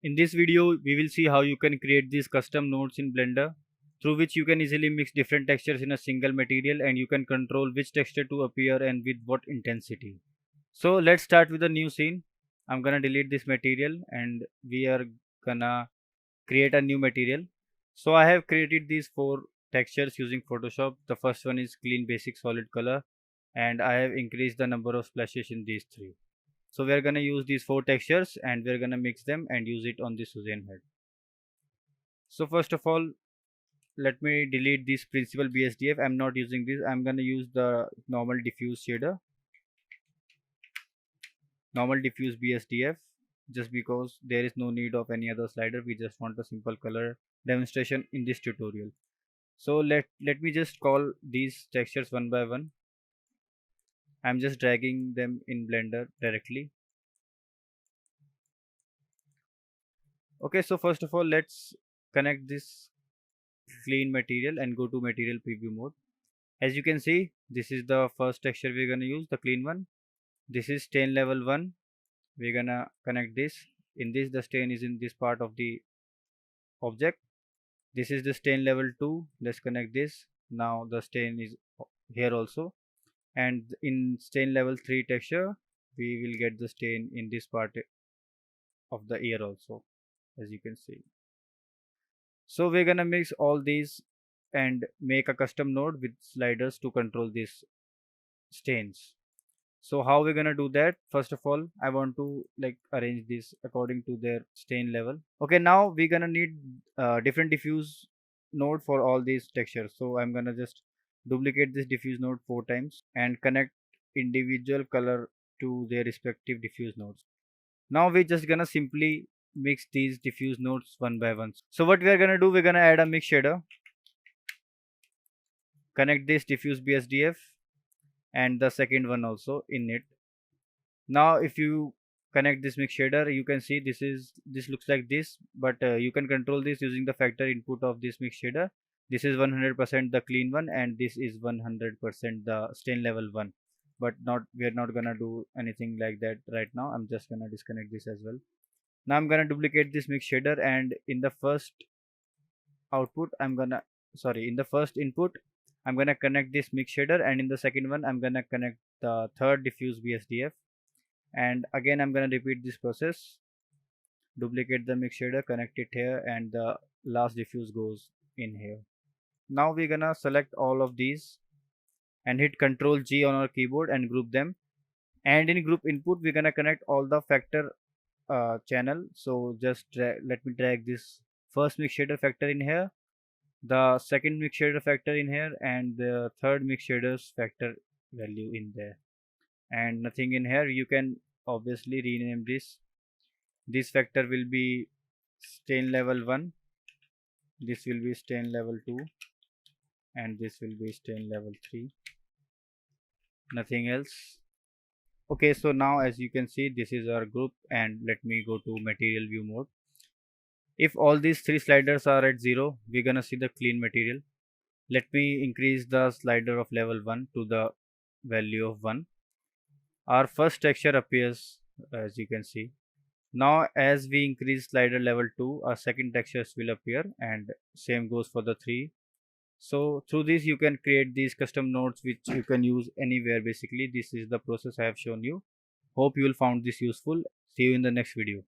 In this video, we will see how you can create these custom nodes in Blender, through which you can easily mix different textures in a single material and you can control which texture to appear and with what intensity. So let's start with a new scene. I'm gonna delete this material and we are gonna create a new material. So I have created these 4 textures using Photoshop. The first one is clean basic solid color and I have increased the number of splashes in these 3. So we're gonna use these 4 textures and we're gonna mix them and use it on the Suzanne head. So first of all, let me delete this principal BSDF. I'm not using this. I'm gonna use the normal diffuse shader, normal diffuse BSDF, just because there is no need of any other slider. We just want a simple color demonstration in this tutorial. So let me just call these textures one by one. I'm just dragging them in Blender directly. Okay, so first of all, let's connect this clean material and go to material preview mode. As you can see, this is the first texture we're gonna use, the clean one. This is stain level 1. We're gonna connect this. In this, the stain is in this part of the object. This is the stain level 2. Let's connect this. Now the stain is here also. And in stain level 3 texture, we will get the stain in this part of the ear also, as you can see. So we're gonna mix all these and make a custom node with sliders to control these stains. So how we're gonna do that? First of all, I want to arrange this according to their stain level. Okay, now we're gonna need different diffuse node for all these textures. So I'm gonna just duplicate this diffuse node 4 times and connect individual color to their respective diffuse nodes. Now we're just gonna simply mix these diffuse nodes one by one. So what we are gonna do, we're gonna add a mix shader, connect this diffuse BSDF and the second one also in it. Now if you connect this mix shader, you can see this looks like this, but you can control this using the factor input of this mix shader. This is 100% the clean one and this is 100% the stain level 1, but we're not gonna do anything like that right now. I'm just gonna disconnect this as well. Now I'm gonna duplicate this mix shader and in the first output in the first input I'm gonna connect this mix shader and in the second one I'm gonna connect the third diffuse BSDF and again I'm gonna repeat this process, duplicate the mix shader, connect it here and the last diffuse goes in here. Now we're gonna select all of these and hit Ctrl G on our keyboard and group them, and in group input we're gonna connect all the factor channel. So just let me drag this first mix shader factor in here, the second mix shader factor in here and the third mix shaders factor value in there, and nothing in here. You can obviously rename this factor will be stain level 1, this will be stain level 2 and this will be stain level 3, nothing else. Okay, so now as you can see this is our group, and let me go to material view mode. If all these 3 sliders are at 0, we're gonna see the clean material. Let me increase the slider of level 1 to the value of 1. Our first texture appears, as you can see. Now as we increase slider level 2, our second textures will appear and same goes for the 3. So through this you can create these custom nodes which you can use anywhere. Basically this is the process I have shown you. Hope you will found this useful. See you in the next video.